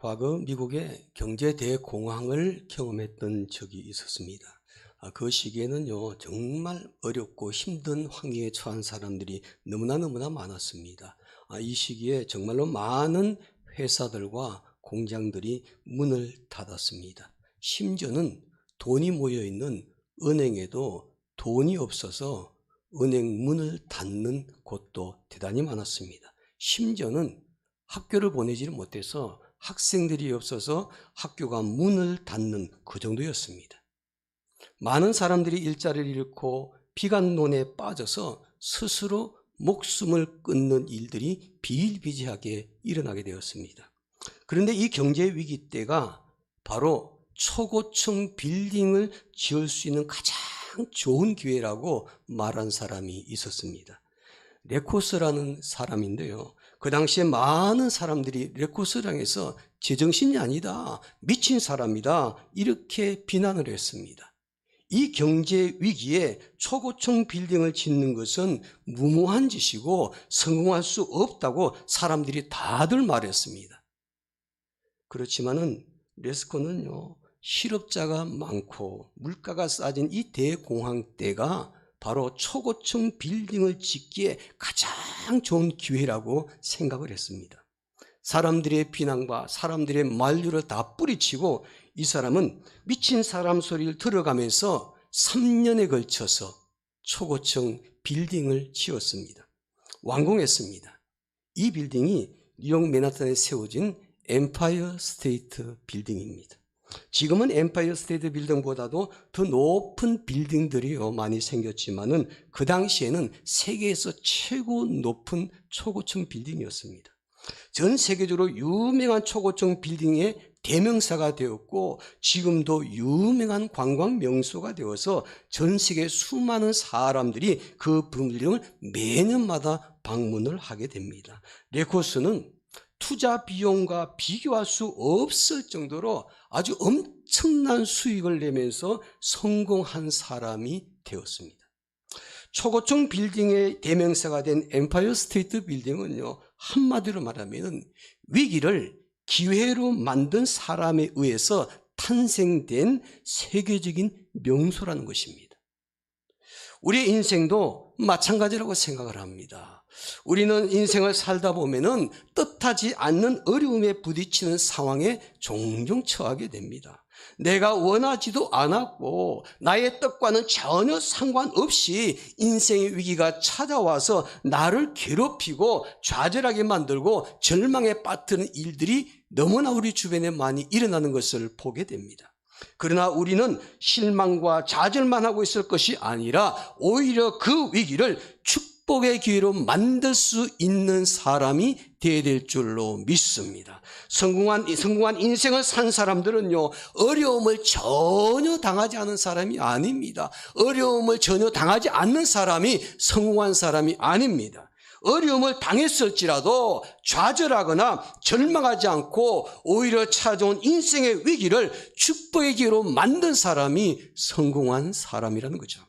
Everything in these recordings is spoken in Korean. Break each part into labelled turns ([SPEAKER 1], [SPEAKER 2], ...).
[SPEAKER 1] 과거 미국의 경제 대공황을 경험했던 적이 있었습니다. 그 시기에는요, 정말 어렵고 힘든 환경에 처한 사람들이 너무나 많았습니다. 이 시기에 정말로 많은 회사들과 공장들이 문을 닫았습니다. 심지어는 돈이 모여있는 은행에도 돈이 없어서 은행 문을 닫는 곳도 대단히 많았습니다. 심지어는 학교를 보내지를 못해서 학생들이 없어서 학교가 문을 닫는 그 정도였습니다. 많은 사람들이 일자리를 잃고 비관론에 빠져서 스스로 목숨을 끊는 일들이 비일비재하게 일어나게 되었습니다. 그런데 이 경제 위기 때가 바로 초고층 빌딩을 지을 수 있는 가장 좋은 기회라고 말한 사람이 있었습니다. 레코스라는 사람인데요. 그 당시에 많은 사람들이 레코스를 향해서 제정신이 아니다, 미친 사람이다, 이렇게 비난을 했습니다. 이 경제 위기에 초고층 빌딩을 짓는 것은 무모한 짓이고 성공할 수 없다고 사람들이 다들 말했습니다. 그렇지만은 레스코는요, 실업자가 많고 물가가 싸진 이 대공황 때가 바로 초고층 빌딩을 짓기에 가장 좋은 기회라고 생각을 했습니다. 사람들의 비난과 사람들의 만류를 다 뿌리치고 이 사람은 미친 사람 소리를 들어가면서 3년에 걸쳐서 초고층 빌딩을 지었습니다. 완공했습니다. 이 빌딩이 뉴욕 맨하탄에 세워진 엠파이어 스테이트 빌딩입니다. 지금은 엠파이어 스테이트 빌딩보다도 더 높은 빌딩들이 많이 생겼지만은 그 당시에는 세계에서 최고 높은 초고층 빌딩이었습니다. 전 세계적으로 유명한 초고층 빌딩의 대명사가 되었고 지금도 유명한 관광 명소가 되어서 전 세계 수많은 사람들이 그 빌딩을 매년마다 방문을 하게 됩니다. 레코스는 투자 비용과 비교할 수 없을 정도로 아주 엄청난 수익을 내면서 성공한 사람이 되었습니다. 초고층 빌딩의 대명사가 된 엠파이어 스테이트 빌딩은요, 한마디로 말하면 위기를 기회로 만든 사람에 의해서 탄생된 세계적인 명소라는 것입니다. 우리의 인생도 마찬가지라고 생각을 합니다. 우리는 인생을 살다 보면은 뜻하지 않는 어려움에 부딪히는 상황에 종종 처하게 됩니다. 내가 원하지도 않았고 나의 뜻과는 전혀 상관없이 인생의 위기가 찾아와서 나를 괴롭히고 좌절하게 만들고 절망에 빠뜨리는 일들이 너무나 우리 주변에 많이 일어나는 것을 보게 됩니다. 그러나 우리는 실망과 좌절만 하고 있을 것이 아니라 오히려 그 위기를 축복의 기회로 만들 수 있는 사람이 되어야 될 줄로 믿습니다. 성공한 인생을 산 사람들은요, 어려움을 전혀 당하지 않은 사람이 아닙니다. 어려움을 전혀 당하지 않는 사람이 성공한 사람이 아닙니다. 어려움을 당했을지라도 좌절하거나 절망하지 않고 오히려 찾아온 인생의 위기를 축복의 기회로 만든 사람이 성공한 사람이라는 거죠.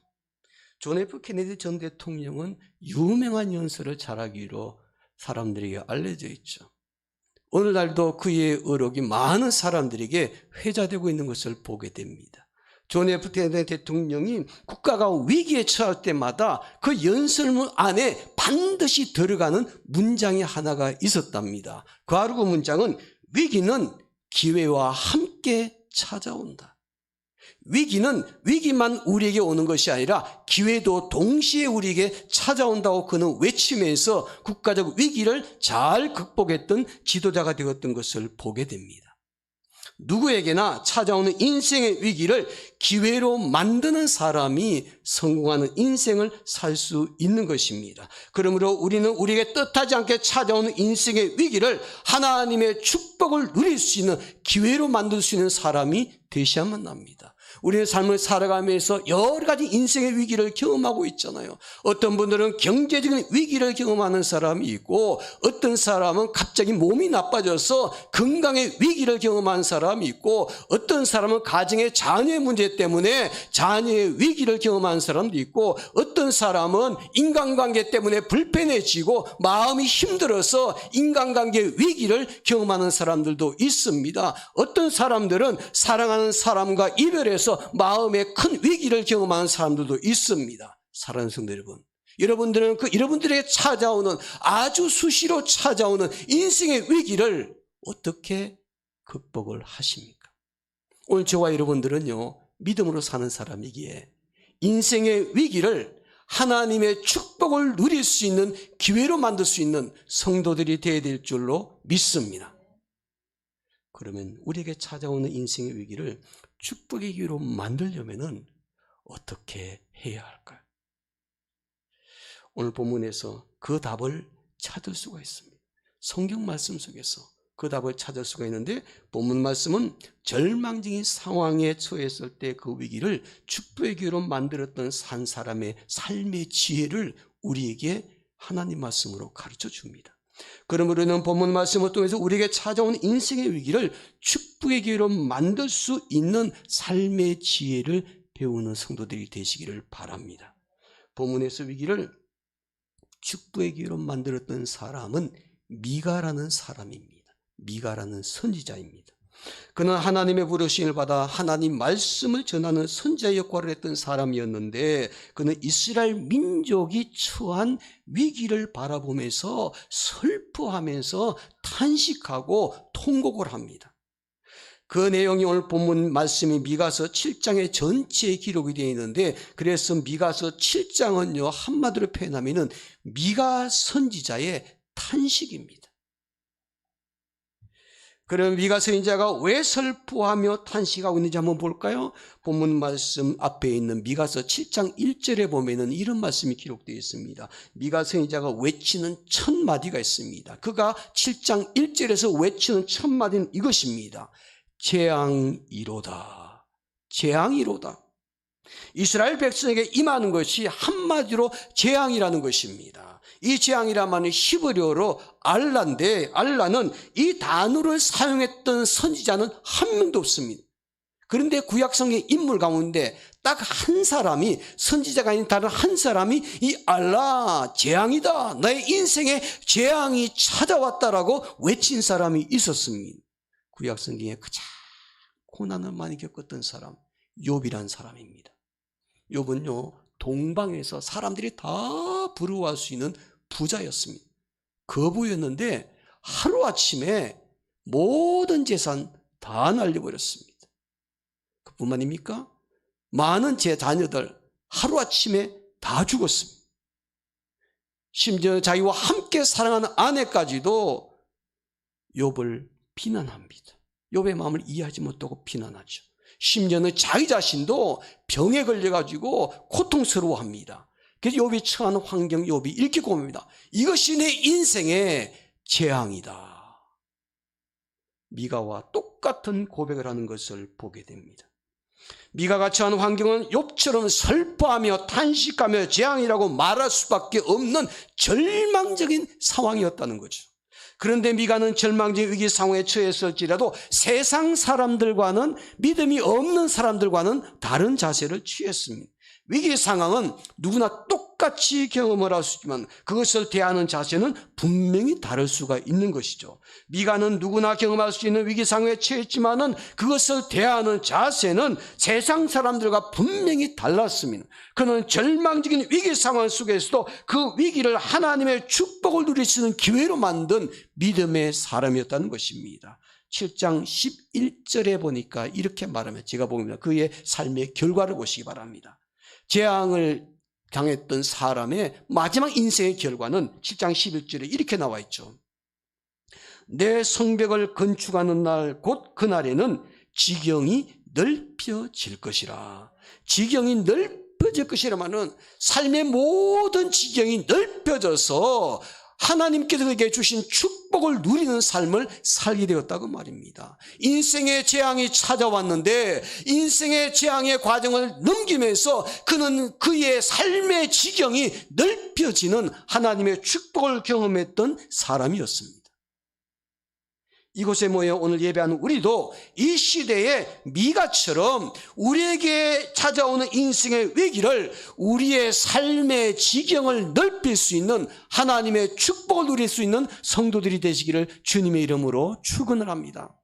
[SPEAKER 1] 존 F 케네디 전 대통령은 유명한 연설을 잘하기로 사람들에게 알려져 있죠. 오늘날도 그의 어록이 많은 사람들에게 회자되고 있는 것을 보게 됩니다. 존 F 케네디 대통령이 국가가 위기에 처할 때마다 그 연설문 안에 반드시 들어가는 문장이 하나가 있었답니다. 그 문장은 위기는 기회와 함께 찾아온다. 위기만 우리에게 오는 것이 아니라 기회도 동시에 우리에게 찾아온다고 그는 외치면서 국가적 위기를 잘 극복했던 지도자가 되었던 것을 보게 됩니다. 누구에게나 찾아오는 인생의 위기를 기회로 만드는 사람이 성공하는 인생을 살 수 있는 것입니다. 그러므로 우리는 우리에게 뜻하지 않게 찾아오는 인생의 위기를 하나님의 축복을 누릴 수 있는 기회로 만들 수 있는 사람이 되셔야만 합니다. 우리는 삶을 살아가면서 여러 가지 인생의 위기를 경험하고 있잖아요. 어떤 분들은 경제적인 위기를 경험하는 사람이 있고, 어떤 사람은 갑자기 몸이 나빠져서 건강의 위기를 경험하는 사람이 있고, 어떤 사람은 가정의 자녀의 문제 때문에 자녀의 위기를 경험하는 사람도 있고, 어떤 사람은 인간관계 때문에 불편해지고 마음이 힘들어서 인간관계의 위기를 경험하는 사람들도 있습니다. 어떤 사람들은 사랑하는 사람과 이별해서 마음에 큰 위기를 경험하는 사람들도 있습니다. 사랑하는 성도 여러분, 여러분들은 여러분들에게 찾아오는, 아주 수시로 찾아오는 인생의 위기를 어떻게 극복을 하십니까? 오늘 저와 여러분들은요, 믿음으로 사는 사람이기에 인생의 위기를 하나님의 축복을 누릴 수 있는 기회로 만들 수 있는 성도들이 되어야 될 줄로 믿습니다. 그러면 우리에게 찾아오는 인생의 위기를 축복의 기회로 만들려면 어떻게 해야 할까요? 오늘 본문에서 그 답을 찾을 수가 있습니다. 성경 말씀 속에서 그 답을 찾을 수가 있는데, 본문 말씀은 절망적인 상황에 처했을 때 그 위기를 축복의 기회로 만들었던 한 사람의 삶의 지혜를 우리에게 하나님 말씀으로 가르쳐 줍니다. 그러므로 우리는 본문 말씀을 통해서 우리에게 찾아온 인생의 위기를 축복의 기회로 만들 수 있는 삶의 지혜를 배우는 성도들이 되시기를 바랍니다. 본문에서 위기를 축복의 기회로 만들었던 사람은 미가라는 사람입니다. 미가라는 선지자입니다. 그는 하나님의 부르심을 받아 하나님 말씀을 전하는 선지자 역할을 했던 사람이었는데, 그는 이스라엘 민족이 처한 위기를 바라보면서 슬퍼하면서 탄식하고 통곡을 합니다. 그 내용이 오늘 본문 말씀이 미가서 7장의 전체에 기록이 되어 있는데, 그래서 미가서 7장은요, 한마디로 표현하면 미가 선지자의 탄식입니다. 그럼 미가 선지자가 왜 슬퍼하며 탄식하고 있는지 한번 볼까요? 본문 말씀 앞에 있는 미가서 7장 1절에 보면은 이런 말씀이 기록되어 있습니다. 미가 선지자가 외치는 첫 마디가 있습니다. 그가 7장 1절에서 외치는 첫 마디는 이것입니다. 재앙이로다. 재앙이로다. 이스라엘 백성에게 임하는 것이 한마디로 재앙이라는 것입니다. 이 재앙이란 말은 히브리어로 알라인데, 알라는 이 단어를 사용했던 선지자는 한 명도 없습니다. 그런데 구약성의 인물 가운데 딱 한 사람이, 선지자가 아닌 다른 한 사람이 이 알라, 재앙이다, 나의 인생에 재앙이 찾아왔다라고 외친 사람이 있었습니다. 구약성경에 가장 고난을 많이 겪었던 사람, 욥이란 사람입니다. 욥은요, 동방에서 사람들이 다 부러워할 수 있는 부자였습니다. 거부였는데 하루아침에 모든 재산 다 날려버렸습니다. 그뿐만입니까? 많은 제 자녀들 하루아침에 다 죽었습니다. 심지어 자기와 함께 사랑하는 아내까지도 욥을 비난합니다. 욥의 마음을 이해하지 못하고 비난하죠. 심지어는 자기 자신도 병에 걸려가지고 고통스러워합니다. 그래서 욥이 처한 환경, 욥이 이렇게 고백합니다. 이것이 내 인생의 재앙이다. 미가와 똑같은 고백을 하는 것을 보게 됩니다. 미가가 처한 환경은 욥처럼 슬퍼하며 탄식하며 재앙이라고 말할 수밖에 없는 절망적인 상황이었다는 거죠. 그런데 미가는 절망적인 위기 상황에 처했을지라도 세상 사람들과는, 믿음이 없는 사람들과는 다른 자세를 취했습니다. 위기 상황은 누구나 똑같이 경험을 할 수 있지만 그것을 대하는 자세는 분명히 다를 수가 있는 것이죠. 미가는 누구나 경험할 수 있는 위기 상황에 처했지만은 그것을 대하는 자세는 세상 사람들과 분명히 달랐습니다. 그는 절망적인 위기 상황 속에서도 그 위기를 하나님의 축복을 누릴 수 있는 기회로 만든 믿음의 사람이었다는 것입니다. 7장 11절에 보니까 이렇게 말하면, 제가 봅니다. 그의 삶의 결과를 보시기 바랍니다. 재앙을 당했던 사람의 마지막 인생의 결과는 7장 11절에 이렇게 나와 있죠. 내 성벽을 건축하는 날, 곧 그날에는 지경이 넓혀질 것이라. 지경이 넓혀질 것이라면은 삶의 모든 지경이 넓혀져서 하나님께서 그에게 주신 축복을 누리는 삶을 살게 되었다고 말입니다. 인생의 재앙이 찾아왔는데 인생의 재앙의 과정을 넘기면서 그는 그의 삶의 지경이 넓혀지는 하나님의 축복을 경험했던 사람이었습니다. 이곳에 모여 오늘 예배하는 우리도 이 시대의 미가처럼 우리에게 찾아오는 인생의 위기를 우리의 삶의 지경을 넓힐 수 있는 하나님의 축복을 누릴 수 있는 성도들이 되시기를 주님의 이름으로 축원을 합니다.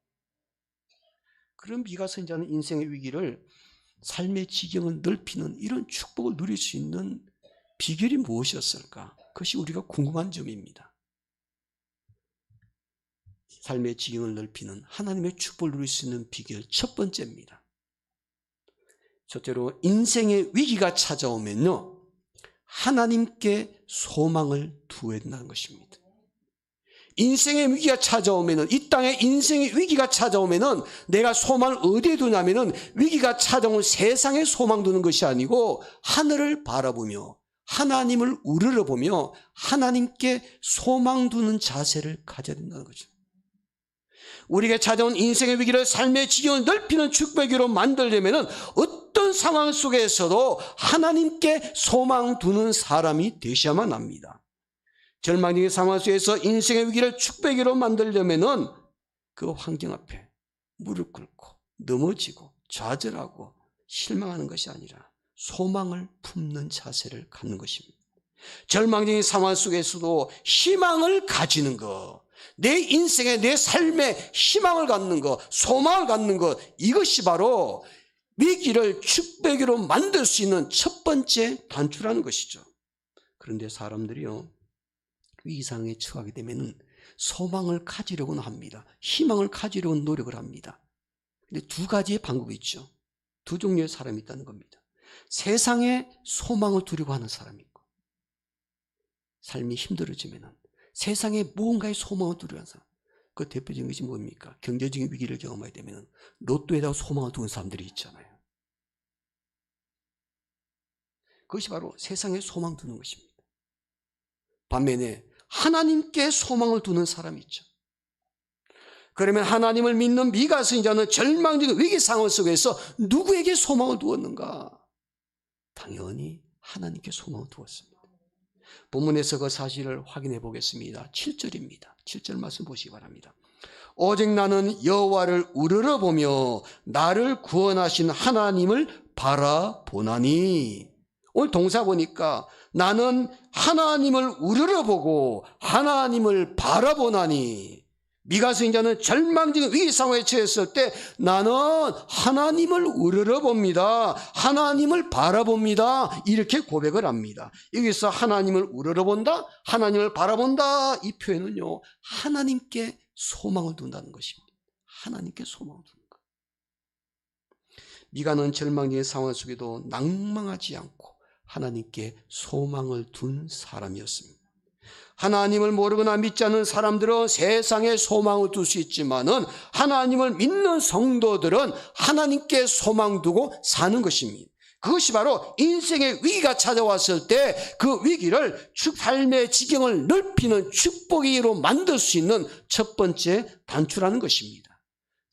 [SPEAKER 1] 그런 미가 선지자는 인생의 위기를 삶의 지경을 넓히는 이런 축복을 누릴 수 있는 비결이 무엇이었을까? 그것이 우리가 궁금한 점입니다. 삶의 지경을 넓히는 하나님의 축복을 누릴 수 있는 비결 첫 번째입니다. 첫째로 인생의 위기가 찾아오면요, 하나님께 소망을 두어야 된다는 것입니다. 인생의 위기가 찾아오면은, 이 땅에 인생의 위기가 찾아오면은 내가 소망을 어디에 두냐면은 위기가 찾아온 세상에 소망 두는 것이 아니고 하늘을 바라보며 하나님을 우러러보며 하나님께 소망 두는 자세를 가져야 된다는 거죠. 우리에게 찾아온 인생의 위기를 삶의 지경을 넓히는 축복의 기로 만들려면 어떤 상황 속에서도 하나님께 소망 두는 사람이 되셔야만 합니다. 절망적인 상황 속에서 인생의 위기를 축복의 기로 만들려면 그 환경 앞에 무릎 꿇고 넘어지고 좌절하고 실망하는 것이 아니라 소망을 품는 자세를 갖는 것입니다. 절망적인 상황 속에서도 희망을 가지는 것, 내 인생에 내 삶에 희망을 갖는 것, 소망을 갖는 것, 이것이 바로 위기를 축복으로 만들 수 있는 첫 번째 단추라는 것이죠. 그런데 사람들이요, 위기 상황에 처하게 되면 소망을 가지려고는 합니다. 희망을 가지려고 노력을 합니다. 근데 두 가지의 방법이 있죠. 두 종류의 사람이 있다는 겁니다. 세상에 소망을 두려고 하는 사람이 있고, 삶이 힘들어지면 세상에 무언가의 소망을 두려워하는 사람, 그 대표적인 것이 뭡니까? 경제적인 위기를 경험하게 되면 로또에다가 소망을 두는 사람들이 있잖아요. 그것이 바로 세상에 소망 두는 것입니다. 반면에 하나님께 소망을 두는 사람이 있죠. 그러면 하나님을 믿는 미가 선지자는 절망적인 위기 상황 속에서 누구에게 소망을 두었는가? 당연히 하나님께 소망을 두었습니다. 본문에서 그 사실을 확인해 보겠습니다. 7절입니다. 7절 말씀 보시기 바랍니다. 오직 나는 여호와를 우러러보며 나를 구원하신 하나님을 바라보나니. 오늘 동사 보니까 나는 하나님을 우러러보고 하나님을 바라보나니. 미가 선지자는 절망적인 위기 상황에 처했을 때 나는 하나님을 우러러봅니다. 하나님을 바라봅니다. 이렇게 고백을 합니다. 여기서 하나님을 우러러본다, 하나님을 바라본다, 이 표현은요, 하나님께 소망을 둔다는 것입니다. 하나님께 소망을 두는 것. 미가는 절망적인 상황 속에도 낭망하지 않고 하나님께 소망을 둔 사람이었습니다. 하나님을 모르거나 믿지 않는 사람들은 세상에 소망을 둘 수 있지만은 하나님을 믿는 성도들은 하나님께 소망 두고 사는 것입니다. 그것이 바로 인생의 위기가 찾아왔을 때 그 위기를 삶의 지경을 넓히는 축복으로 만들 수 있는 첫 번째 단추라는 것입니다.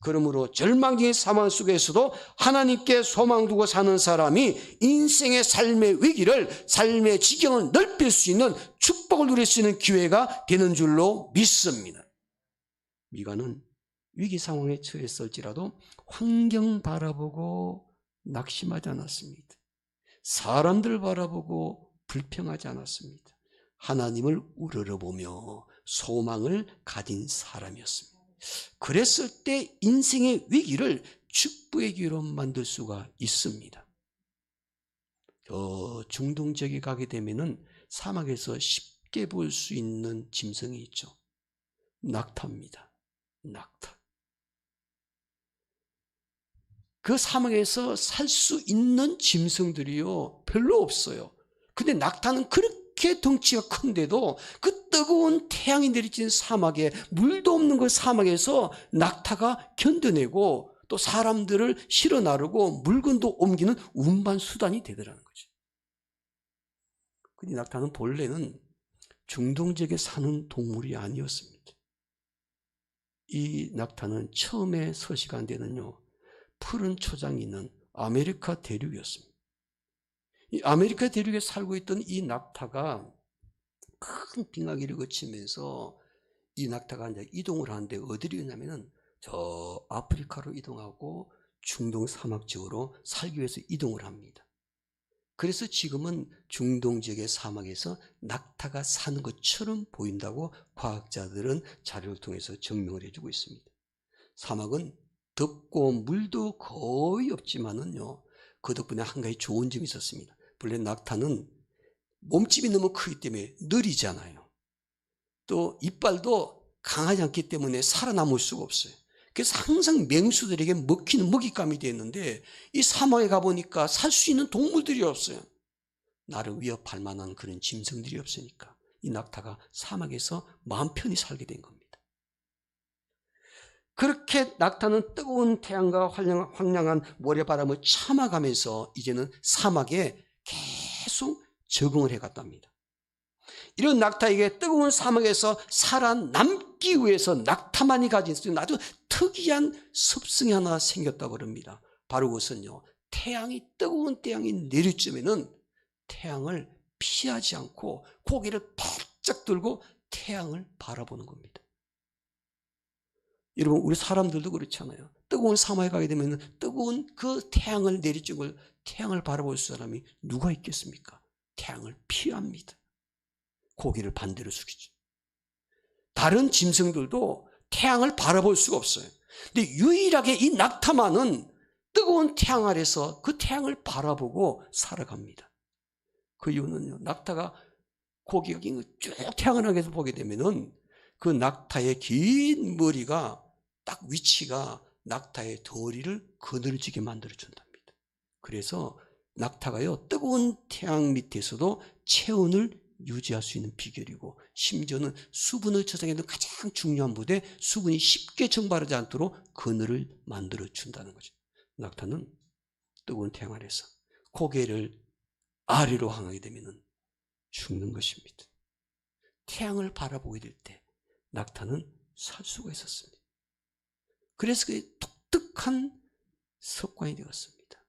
[SPEAKER 1] 그러므로 절망적인 상황 속에서도 하나님께 소망 두고 사는 사람이 인생의 삶의 위기를, 삶의 지경을 넓힐 수 있는 축복을 누릴 수 있는 기회가 되는 줄로 믿습니다. 미가는 위기 상황에 처했을지라도 환경 바라보고 낙심하지 않았습니다. 사람들 바라보고 불평하지 않았습니다. 하나님을 우러러보며 소망을 가진 사람이었습니다. 그랬을 때 인생의 위기를 축복의 기회로 만들 수가 있습니다. 저 중동 지역에 가게 되면은 사막에서 쉽게 볼 수 있는 짐승이 있죠. 낙타입니다. 낙타. 그 사막에서 살 수 있는 짐승들이요, 별로 없어요. 근데 낙타는 그렇게 덩치가 큰데도 그 뜨거운 태양이 내리쬐는 사막에, 물도 없는 그 사막에서 낙타가 견뎌내고 또 사람들을 실어 나르고 물건도 옮기는 운반 수단이 되더라는 거죠. 근데 낙타는 본래는 중동지역에 사는 동물이 아니었습니다. 이 낙타는 처음에 서식한 데는요, 푸른 초장이 있는 아메리카 대륙이었습니다. 이 아메리카 대륙에 살고 있던 이 낙타가 큰 빙하기를 거치면서 이 낙타가 이제 이동을 하는데 어디로 있냐면은 저 아프리카로 이동하고 중동 사막 지역으로 살기 위해서 이동을 합니다. 그래서 지금은 중동 지역의 사막에서 낙타가 사는 것처럼 보인다고 과학자들은 자료를 통해서 증명을 해주고 있습니다. 사막은 덥고 물도 거의 없지만은요, 그 덕분에 한 가지 좋은 점이 있었습니다. 본래 낙타는 몸집이 너무 크기 때문에 느리잖아요. 또 이빨도 강하지 않기 때문에 살아남을 수가 없어요. 그래서 항상 맹수들에게 먹히는 먹잇감이 되었는데, 이 사막에 가보니까 살 수 있는 동물들이 없어요. 나를 위협할 만한 그런 짐승들이 없으니까 이 낙타가 사막에서 마음 편히 살게 된 겁니다. 그렇게 낙타는 뜨거운 태양과 황량한 모래바람을 참아가면서 이제는 사막에 계속 적응을 해갔답니다. 이런 낙타에게 뜨거운 사막에서 살아남기 위해서 낙타만이 가진 아주 특이한 습성이 하나 생겼다고 그럽니다. 바로 그것은요, 뜨거운 태양이 내릴 쯤에는 태양을 피하지 않고 고개를 바짝 들고 태양을 바라보는 겁니다. 여러분, 우리 사람들도 그렇잖아요. 뜨거운 사막에 가게 되면 뜨거운 그 태양을 내리쬐고 태양을 바라볼 사람이 누가 있겠습니까? 태양을 피합니다. 고개를 반대로 숙이죠. 다른 짐승들도 태양을 바라볼 수가 없어요. 근데 유일하게 이 낙타만은 뜨거운 태양 아래서 그 태양을 바라보고 살아갑니다. 그 이유는요, 낙타가 고개가 쭉 태양을 향해서 보게 되면은 그 낙타의 긴 머리가 딱 위치가 낙타의 덩어리를 그늘지게 만들어준답니다. 그래서 낙타가요, 뜨거운 태양 밑에서도 체온을 유지할 수 있는 비결이고, 심지어는 수분을 저장하는 가장 중요한 부대, 수분이 쉽게 증발하지 않도록 그늘을 만들어준다는 거죠. 낙타는 뜨거운 태양 아래서 고개를 아래로 향하게 되면 죽는 것입니다. 태양을 바라보게 될 때 낙타는 살 수가 있었습니다. 그래서 그게 독특한 습관이 되었습니다.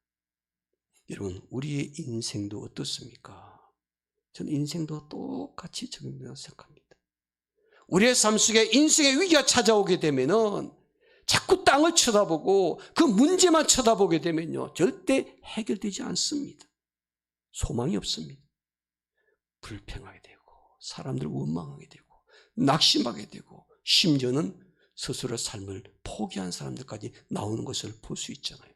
[SPEAKER 1] 여러분, 우리의 인생도 어떻습니까? 저는 인생도 똑같이 적용된다고 생각합니다. 우리의 삶 속에 인생의 위기가 찾아오게 되면은 자꾸 땅을 쳐다보고 그 문제만 쳐다보게 되면요, 절대 해결되지 않습니다. 소망이 없습니다. 불평하게 되고, 사람들 원망하게 되고, 낙심하게 되고, 심지어는 스스로 삶을 포기한 사람들까지 나오는 것을 볼 수 있잖아요.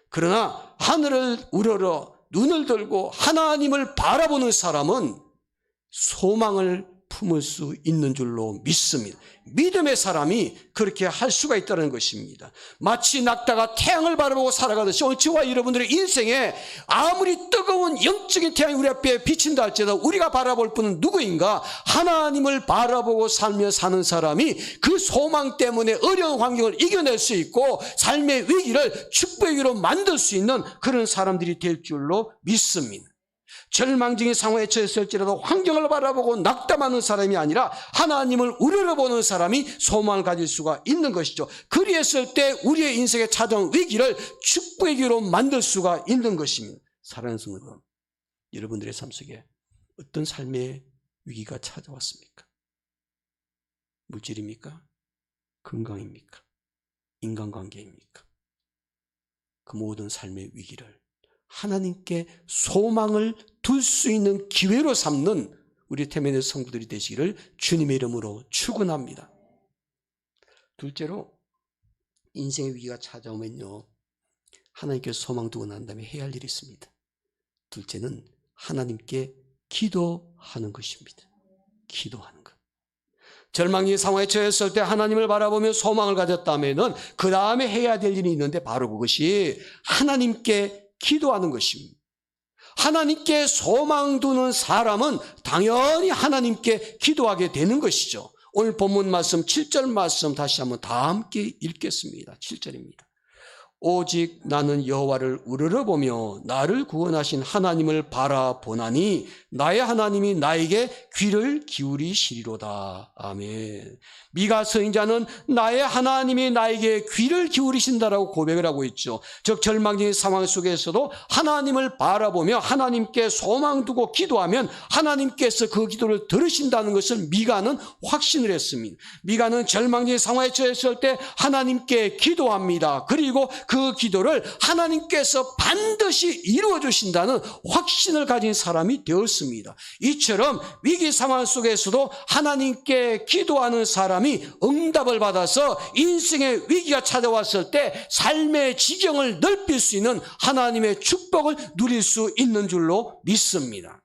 [SPEAKER 1] 그러나 하늘을 우러러 눈을 들고 하나님을 바라보는 사람은 소망을 품을 수 있는 줄로 믿습니다. 믿음의 사람이 그렇게 할 수가 있다는 것입니다. 마치 낙타가 태양을 바라보고 살아가듯이 오늘 저와 여러분들의 인생에 아무리 뜨거운 영적인 태양이 우리 앞에 비친다 할지라도 우리가 바라볼 분은 누구인가? 하나님을 바라보고 살며 사는 사람이 그 소망 때문에 어려운 환경을 이겨낼 수 있고 삶의 위기를 축복의 위기로 만들 수 있는 그런 사람들이 될 줄로 믿습니다. 절망적인 상황에 처했을지라도 환경을 바라보고 낙담하는 사람이 아니라 하나님을 우러러보는 사람이 소망을 가질 수가 있는 것이죠. 그리했을 때 우리의 인생에 찾아온 위기를 축복의 기회로 만들 수가 있는 것입니다. 사랑하는 성도, 여러분들의 삶 속에 어떤 삶의 위기가 찾아왔습니까? 물질입니까? 건강입니까? 인간관계입니까? 그 모든 삶의 위기를 하나님께 소망을 둘 수 있는 기회로 삼는 우리 태면의 성도들이 되시기를 주님의 이름으로 축원합니다. 둘째로, 인생의 위기가 찾아오면요, 하나님께 소망 두고 난 다음에 해야 할 일이 있습니다. 둘째는 하나님께 기도하는 것입니다. 기도하는 것. 절망의 상황에 처했을 때 하나님을 바라보며 소망을 가졌다면은 그 다음에 해야 될 일이 있는데 바로 그것이 하나님께 기도하는 것입니다. 하나님께 소망 두는 사람은 당연히 하나님께 기도하게 되는 것이죠. 오늘 본문 말씀 7절 말씀 다시 한번 다 함께 읽겠습니다. 7절입니다. 오직 나는 여호와를 우러러보며 나를 구원하신 하나님을 바라보나니 나의 하나님이 나에게 귀를 기울이시리로다. 아멘. 미가 선지자는 나의 하나님이 나에게 귀를 기울이신다라고 고백을 하고 있죠. 즉 절망적인 상황 속에서도 하나님을 바라보며 하나님께 소망 두고 기도하면 하나님께서 그 기도를 들으신다는 것을 미가는 확신을 했습니다. 미가는 절망적인 상황에 처했을 때 하나님께 기도합니다. 그리고 그 기도를 하나님께서 반드시 이루어 주신다는 확신을 가진 사람이 되었습니다. 이처럼 위기 상황 속에서도 하나님께 기도하는 사람이 응답을 받아서 인생의 위기가 찾아왔을 때 삶의 지경을 넓힐 수 있는 하나님의 축복을 누릴 수 있는 줄로 믿습니다.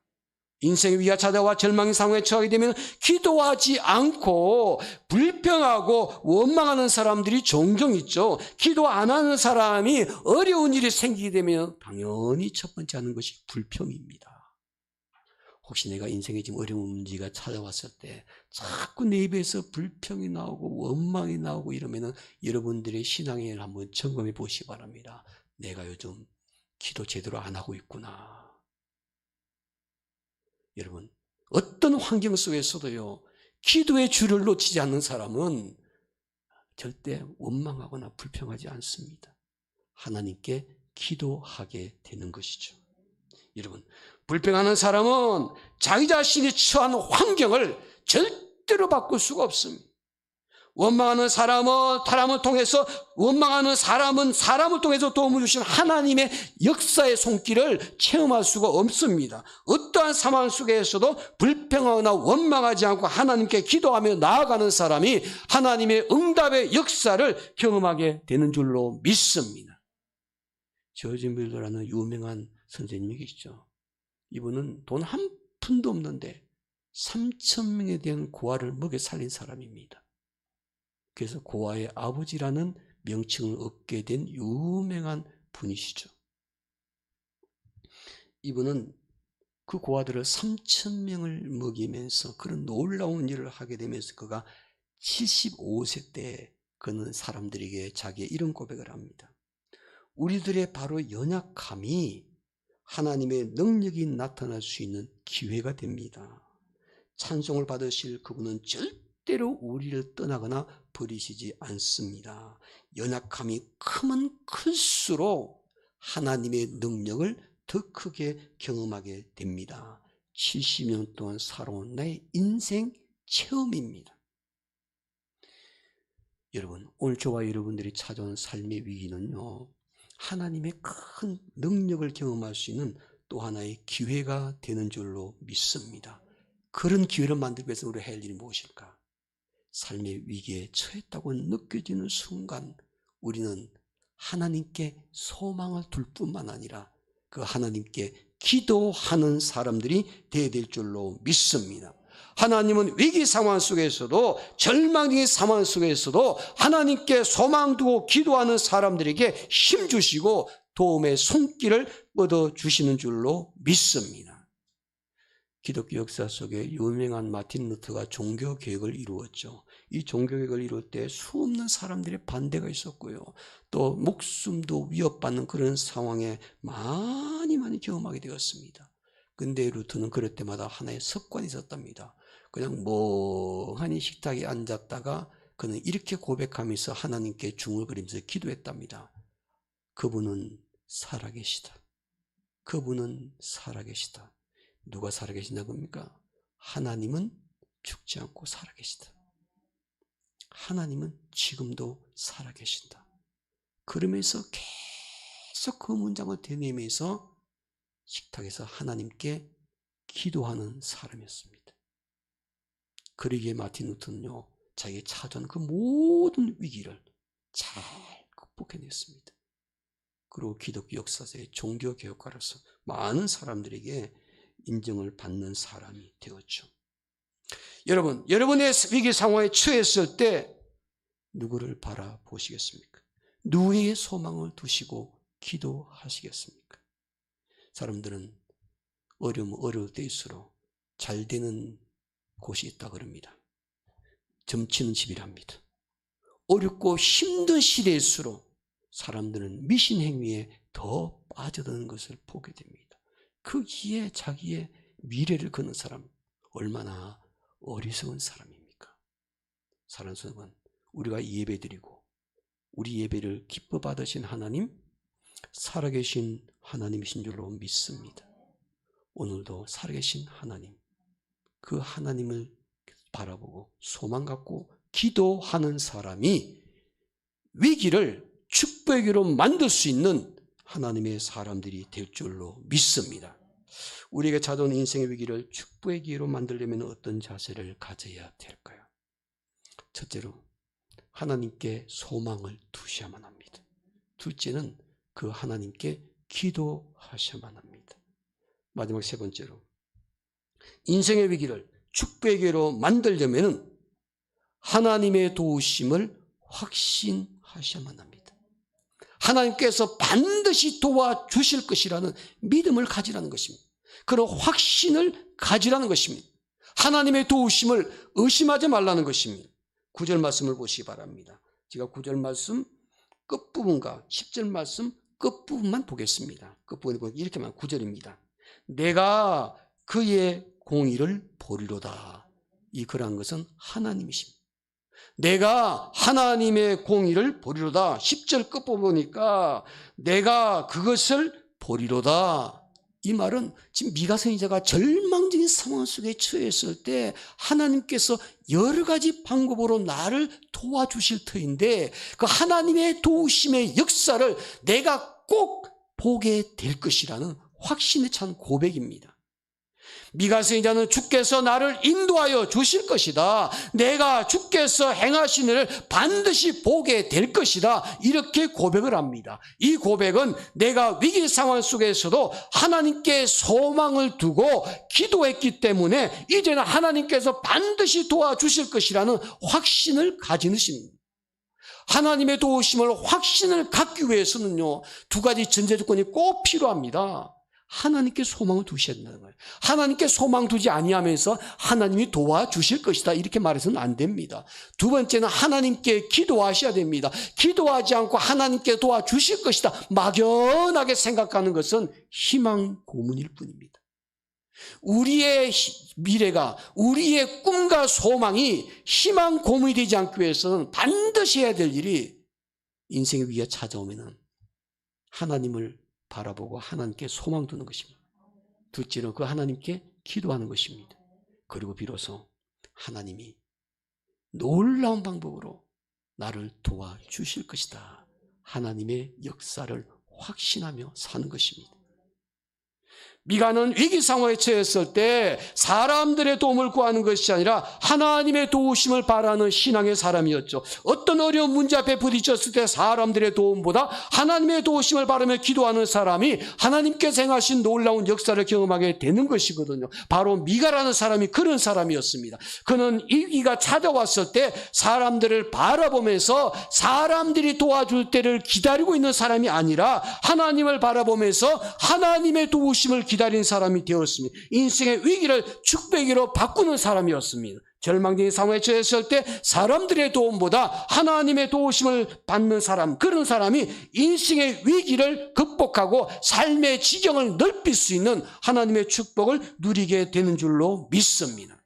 [SPEAKER 1] 인생의 위기가 찾아와 절망의 상황에 처하게 되면 기도하지 않고 불평하고 원망하는 사람들이 종종 있죠. 기도 안 하는 사람이 어려운 일이 생기게 되면 당연히 첫 번째 하는 것이 불평입니다. 혹시 내가 인생에 지금 어려운 문제가 찾아왔을 때 자꾸 내 입에서 불평이 나오고 원망이 나오고 이러면 여러분들의 신앙을 한번 점검해 보시기 바랍니다. 내가 요즘 기도 제대로 안 하고 있구나. 여러분, 어떤 환경 속에서도요, 기도의 줄을 놓치지 않는 사람은 절대 원망하거나 불평하지 않습니다. 하나님께 기도하게 되는 것이죠. 여러분, 불평하는 사람은 자기 자신이 처한 환경을 절대로 바꿀 수가 없습니다. 원망하는 사람을 통해서 사람을 통해서 도움을 주신 하나님의 역사의 손길을 체험할 수가 없습니다. 어떠한 상황 속에서도 불평하거나 원망하지 않고 하나님께 기도하며 나아가는 사람이 하나님의 응답의 역사를 경험하게 되는 줄로 믿습니다. 조지 밀러라는 유명한 선생님이 계시죠. 이분은 돈 한 푼도 없는데 3,000명에 대한 고아를 먹여 살린 사람입니다. 그래서 고아의 아버지라는 명칭을 얻게 된 유명한 분이시죠. 이분은 그 고아들을 3,000명을 먹이면서 그런 놀라운 일을 하게 되면서 그가 75세 때 그는 사람들에게 자기의 이런 고백을 합니다. 우리들의 바로 연약함이 하나님의 능력이 나타날 수 있는 기회가 됩니다. 찬송을 받으실 그분은 절대로 우리를 떠나거나 버리시지 않습니다. 연약함이 크면 클수록 하나님의 능력을 더 크게 경험하게 됩니다. 70년 동안 살아온 나의 인생 체험입니다. 여러분, 오늘 저와 여러분들이 찾아온 삶의 위기는요, 하나님의 큰 능력을 경험할 수 있는 또 하나의 기회가 되는 줄로 믿습니다. 그런 기회를 만들기 위해서 우리가 할 일이 무엇일까? 삶의 위기에 처했다고 느껴지는 순간 우리는 하나님께 소망을 둘 뿐만 아니라 그 하나님께 기도하는 사람들이 되어야 될 줄로 믿습니다. 하나님은 위기 상황 속에서도 절망적인 상황 속에서도 하나님께 소망 두고 기도하는 사람들에게 힘 주시고 도움의 손길을 뻗어주시는 줄로 믿습니다. 기독교 역사 속에 유명한 마틴 루터가 종교개혁을 이루었죠. 이 종교개혁을 이룰 때 수없는 사람들의 반대가 있었고요. 또 목숨도 위협받는 그런 상황에 많이 경험하게 되었습니다. 근데 루터는 그럴 때마다 하나의 습관이 있었답니다. 그냥 멍하니 식탁에 앉았다가 그는 이렇게 고백하면서 하나님께 중얼거리면서 기도했답니다. 그분은 살아계시다. 그분은 살아계시다. 누가 살아계신다고 합니까? 하나님은 죽지 않고 살아계시다. 하나님은 지금도 살아계신다. 그러면서 계속 그 문장을 되뇌면서 식탁에서 하나님께 기도하는 사람이었습니다. 그러기에 마틴 루터는요, 자기가 찾아온 그 모든 위기를 잘 극복해냈습니다. 그리고 기독교 역사의 종교개혁가로서 많은 사람들에게 인정을 받는 사람이 되었죠. 여러분, 여러분의 위기 상황에 처했을 때 누구를 바라보시겠습니까? 누구의 소망을 두시고 기도하시겠습니까? 사람들은 어려울 때일수록 잘 되는 곳이 있다 그럽니다. 점치는 집이랍니다. 어렵고 힘든 시대일수록 사람들은 미신 행위에 더 빠져드는 것을 보게 됩니다. 거기에 자기의 미래를 거는 사람, 얼마나 어리석은 사람입니까? 사랑하는 여러분, 우리가 예배드리고 우리 예배를 기뻐 받으신 하나님, 살아계신 하나님이신 줄로 믿습니다. 오늘도 살아계신 하나님, 그 하나님을 바라보고 소망 갖고 기도하는 사람이 위기를 축복의 기로 만들 수 있는 하나님의 사람들이 될 줄로 믿습니다. 우리에게 찾아온 인생의 위기를 축복의 기회로 만들려면 어떤 자세를 가져야 될까요? 첫째로 하나님께 소망을 두셔야만 합니다. 둘째는 그 하나님께 기도하셔야만 합니다. 마지막 세 번째로 인생의 위기를 축복의 기회로 만들려면 하나님의 도우심을 확신하셔야만 합니다. 하나님께서 반드시 도와주실 것이라는 믿음을 가지라는 것입니다. 그런 확신을 가지라는 것입니다. 하나님의 도우심을 의심하지 말라는 것입니다. 9절 말씀을 보시기 바랍니다. 제가 9절 말씀 끝부분과 10절 말씀 끝부분만 보겠습니다. 끝부분에 보면 이렇게 말합니다. 9절입니다. 내가 그의 공의를 보리로다. 이 그런 것은 하나님이십니다. 내가 하나님의 공의를 보리로다. 10절 끝부분 보니까 내가 그것을 보리로다. 이 말은 지금 미가 선지자가 절망적인 상황 속에 처했을 때 하나님께서 여러 가지 방법으로 나를 도와주실 터인데 그 하나님의 도우심의 역사를 내가 꼭 보게 될 것이라는 확신에 찬 고백입니다. 미가 선지자는 주께서 나를 인도하여 주실 것이다. 내가 주께서 행하신 일을 반드시 보게 될 것이다. 이렇게 고백을 합니다. 이 고백은 내가 위기 상황 속에서도 하나님께 소망을 두고 기도했기 때문에 이제는 하나님께서 반드시 도와주실 것이라는 확신을 가지는 것입니다. 하나님의 도우심을 확신을 갖기 위해서는요, 두 가지 전제 조건이 꼭 필요합니다. 하나님께 소망을 두셔야 된다는 거예요. 하나님께 소망 두지 아니하면서 하나님이 도와주실 것이다 이렇게 말해서는 안 됩니다. 두 번째는 하나님께 기도하셔야 됩니다. 기도하지 않고 하나님께 도와주실 것이다 막연하게 생각하는 것은 희망 고문일 뿐입니다. 우리의 미래가 우리의 꿈과 소망이 희망 고문이 되지 않기 위해서는 반드시 해야 될 일이 인생의 위기가 찾아오면 하나님을 바라보고 하나님께 소망 두는 것입니다. 둘째는 그 하나님께 기도하는 것입니다. 그리고 비로소 하나님이 놀라운 방법으로 나를 도와주실 것이다. 하나님의 역사를 확신하며 사는 것입니다. 미가는 위기 상황에 처했을 때 사람들의 도움을 구하는 것이 아니라 하나님의 도우심을 바라는 신앙의 사람이었죠. 어떤 어려운 문제 앞에 부딪혔을 때 사람들의 도움보다 하나님의 도우심을 바라며 기도하는 사람이 하나님께서 행하신 놀라운 역사를 경험하게 되는 것이거든요. 바로 미가라는 사람이 그런 사람이었습니다. 그는 위기가 찾아왔을 때 사람들을 바라보면서 사람들이 도와줄 때를 기다리고 있는 사람이 아니라 하나님을 바라보면서 하나님의 도우심을 기다린 사람이 되었습니다. 인생의 위기를 축복으로 바꾸는 사람이었습니다. 절망적인 상황에 처했을 때 사람들의 도움보다 하나님의 도우심을 받는 사람, 그런 사람이 인생의 위기를 극복하고 삶의 지경을 넓힐 수 있는 하나님의 축복을 누리게 되는 줄로 믿습니다.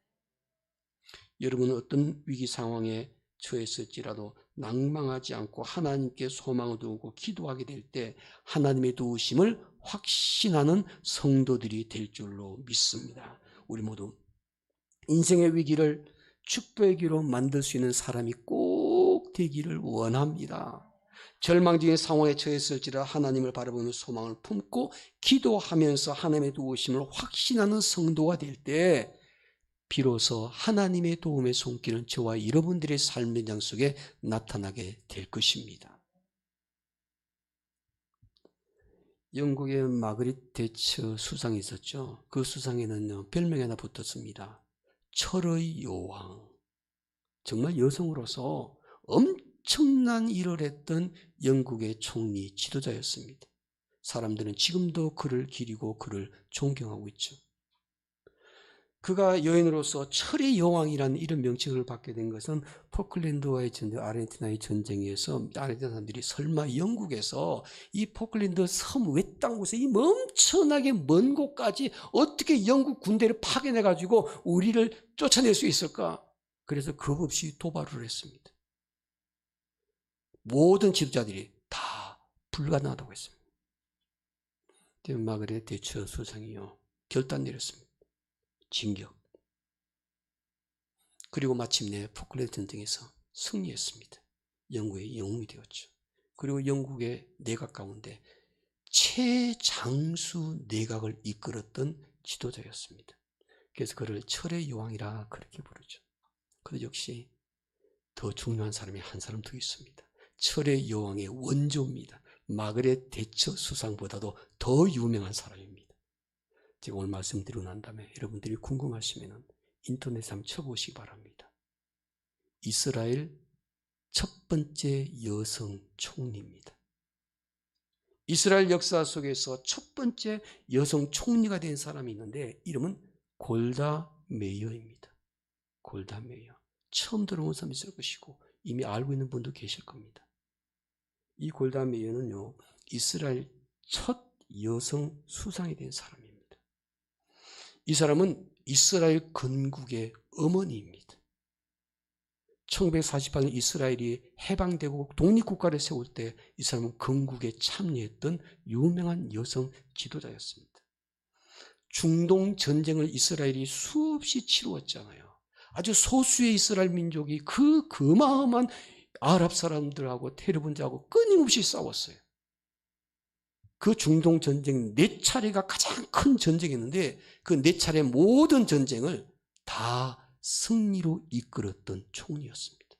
[SPEAKER 1] 여러분은 어떤 위기 상황에 처했을지라도 낭망하지 않고 하나님께 소망을 두고 기도하게 될 때 하나님의 도우심을 확신하는 성도들이 될 줄로 믿습니다. 우리 모두 인생의 위기를 축복의 기로 만들 수 있는 사람이 꼭 되기를 원합니다. 절망적인 상황에 처했을지라 하나님을 바라보는 소망을 품고 기도하면서 하나님의 도우심을 확신하는 성도가 될 때 비로소 하나님의 도움의 손길은 저와 여러분들의 삶의 장 속에 나타나게 될 것입니다. 영국의 마그릿 대처 수상이 있었죠. 그 수상에는 별명이 하나 붙었습니다. 철의 여왕. 정말 여성으로서 엄청난 일을 했던 영국의 총리 지도자였습니다. 사람들은 지금도 그를 기리고 그를 존경하고 있죠. 그가 여인으로서 철의 여왕이라는 이런 명칭을 받게 된 것은 포클랜드와의 전쟁, 아르헨티나의 전쟁에서 아르헨티나 사람들이 설마 영국에서 이 포클랜드 섬 외딴 곳에 이 엄청나게 먼 곳까지 어떻게 영국 군대를 파견해 가지고 우리를 쫓아낼 수 있을까? 그래서 겁 없이 도발을 했습니다. 모든 지도자들이 다 불가능하다고 했습니다. 마그렛 대처 수상이요 결단 내렸습니다. 진격. 그리고 마침내 포클랜드 전쟁에서 승리했습니다. 영국의 영웅이 되었죠. 그리고 영국의 내각 가운데 최장수 내각을 이끌었던 지도자였습니다. 그래서 그를 철의 여왕이라 그렇게 부르죠. 그런데 역시 더 중요한 사람이 한 사람 더 있습니다. 철의 여왕의 원조입니다. 마그렛 대처 수상보다도 더 유명한 사람입니다. 제가 오늘 말씀드리고 난 다음에 여러분들이 궁금하시면 인터넷에 한번 쳐보시기 바랍니다. 이스라엘 첫 번째 여성 총리입니다. 이스라엘 역사 속에서 첫 번째 여성 총리가 된 사람이 있는데 이름은 골다 메이어입니다. 골다 메이어. 처음 들어본 사람이 있을 것이고 이미 알고 있는 분도 계실 겁니다. 이 골다 메이어는요, 이스라엘 첫 여성 수상이 된 사람입니다. 이 사람은 이스라엘 건국의 어머니입니다. 1948년 이스라엘이 해방되고 독립국가를 세울 때 이 사람은 건국에 참여했던 유명한 여성 지도자였습니다. 중동 전쟁을 이스라엘이 수없이 치루었잖아요. 아주 소수의 이스라엘 민족이 그 어마어마한 아랍 사람들하고 테러분자하고 끊임없이 싸웠어요. 그 중동 전쟁 4차례가 가장 큰 전쟁이었는데 그 4차례 모든 전쟁을 다 승리로 이끌었던 총리였습니다.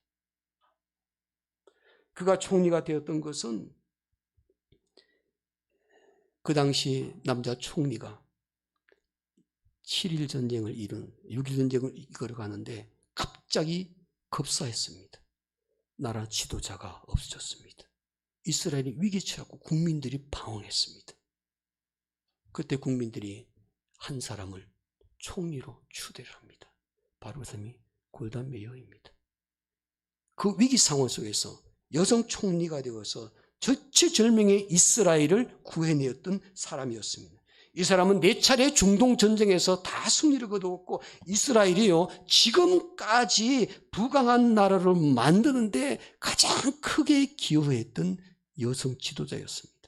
[SPEAKER 1] 그가 총리가 되었던 것은 그 당시 남자 총리가 7일 전쟁을 이룬 6일 전쟁을 이끌어가는데 갑자기 급사했습니다. 나라 지도자가 없어졌습니다. 이스라엘이 위기에 처했고 국민들이 방황했습니다. 그때 국민들이 한 사람을 총리로 추대를 합니다. 바로 그 사람이 골다 메이어입니다. 그 위기 상황 속에서 여성 총리가 되어서 절체절명의 이스라엘을 구해내었던 사람이었습니다. 이 사람은 4차례 중동 전쟁에서 다 승리를 거두었고 이스라엘이요 지금까지 부강한 나라를 만드는데 가장 크게 기여했던 여성 지도자였습니다.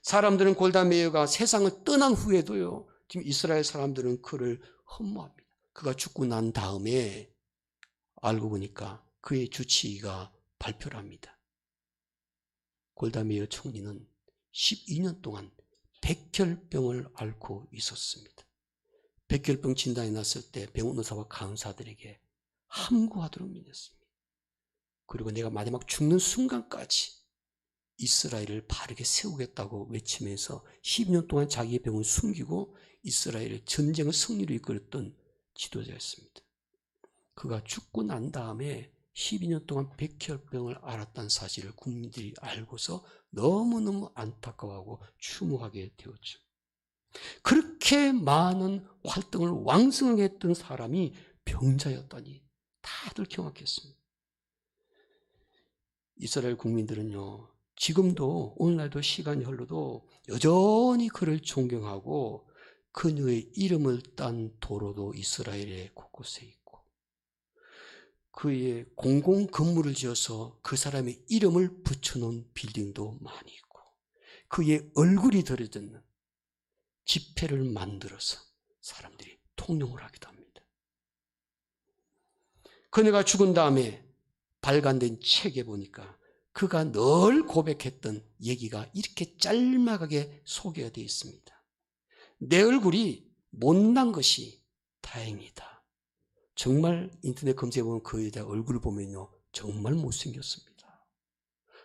[SPEAKER 1] 사람들은 골다 메이어가 세상을 떠난 후에도요 지금 이스라엘 사람들은 그를 흠모합니다. 그가 죽고 난 다음에 알고 보니까 그의 주치의가 발표를 합니다. 골다 메이어 총리는 12년 동안 백혈병을 앓고 있었습니다. 백혈병 진단이 났을 때 병원 의사와 간호사들에게 함구하도록命냈습니다. 그리고 내가 마지막 죽는 순간까지 이스라엘을 바르게 세우겠다고 외치면서 12년 동안 자기의 병을 숨기고 이스라엘의 전쟁을 승리로 이끌었던 지도자였습니다. 그가 죽고 난 다음에 12년 동안 백혈병을 앓았다는 사실을 국민들이 알고서 너무너무 안타까워하고 추모하게 되었죠. 그렇게 많은 활동을 왕성하게 했던 사람이 병자였다니 다들 경악했습니다. 이스라엘 국민들은요 지금도 오늘날도 시간이 흘러도 여전히 그를 존경하고 그녀의 이름을 딴 도로도 이스라엘의 곳곳에 있고 그의 공공 건물을 지어서 그 사람의 이름을 붙여놓은 빌딩도 많이 있고 그의 얼굴이 들어있는 지폐를 만들어서 사람들이 통용을 하기도 합니다. 그녀가 죽은 다음에 발간된 책에 보니까 그가 늘 고백했던 얘기가 이렇게 짤막하게 소개가 되어 있습니다. 내 얼굴이 못난 것이 다행이다. 정말 인터넷 검색해보면 그 여자 얼굴을 보면요 정말 못생겼습니다.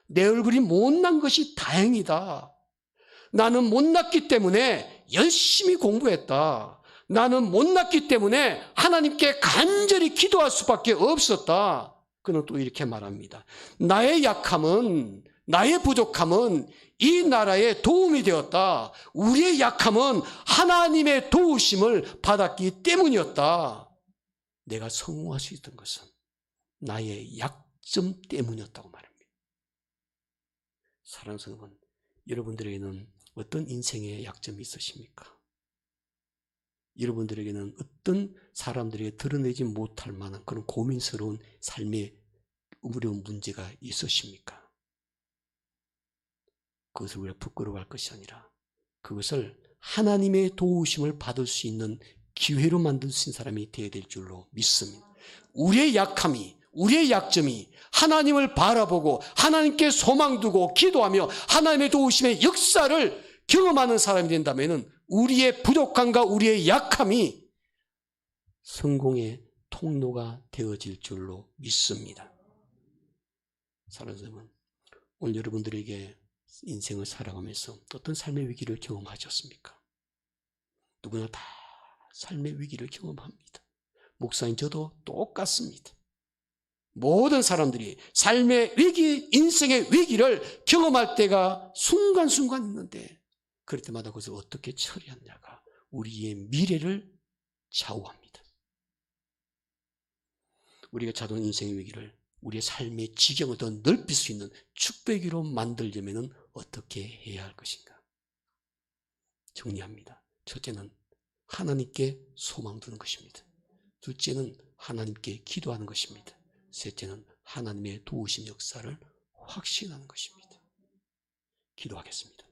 [SPEAKER 1] 내 얼굴이 못난 것이 다행이다. 나는 못났기 때문에 열심히 공부했다. 나는 못났기 때문에 하나님께 간절히 기도할 수밖에 없었다. 그는 또 이렇게 말합니다. 나의 약함은 나의 부족함은 이 나라에 도움이 되었다. 우리의 약함은 하나님의 도우심을 받았기 때문이었다. 내가 성공할 수 있던 것은 나의 약점 때문이었다고 말합니다. 사랑하는 성도분, 여러분들에게는 어떤 인생의 약점이 있으십니까? 여러분들에게는 어떤 사람들에게 드러내지 못할 만한 그런 고민스러운 삶의 어려운 문제가 있으십니까? 그것을 우리가 부끄러워할 것이 아니라 그것을 하나님의 도우심을 받을 수 있는 기회로 만들 수 있는 사람이 되어야 될 줄로 믿습니다. 우리의 약함이, 우리의 약점이 하나님을 바라보고 하나님께 소망 두고 기도하며 하나님의 도우심의 역사를 경험하는 사람이 된다면 우리의 부족함과 우리의 약함이 성공의 통로가 되어질 줄로 믿습니다. 사랑하는 여러분, 오늘 여러분들에게 인생을 살아가면서 어떤 삶의 위기를 경험하셨습니까? 누구나 다 삶의 위기를 경험합니다. 목사님 저도 똑같습니다. 모든 사람들이 삶의 위기, 인생의 위기를 경험할 때가 순간순간 있는데 그럴 때마다 그것을 어떻게 처리하느냐가 우리의 미래를 좌우합니다. 우리가 찾아온 인생의 위기를 우리의 삶의 지경을 더 넓힐 수 있는 축복으로 만들려면 어떻게 해야 할 것인가? 정리합니다. 첫째는 하나님께 소망 두는 것입니다. 둘째는 하나님께 기도하는 것입니다. 셋째는 하나님의 도우심 역사를 확신하는 것입니다. 기도하겠습니다.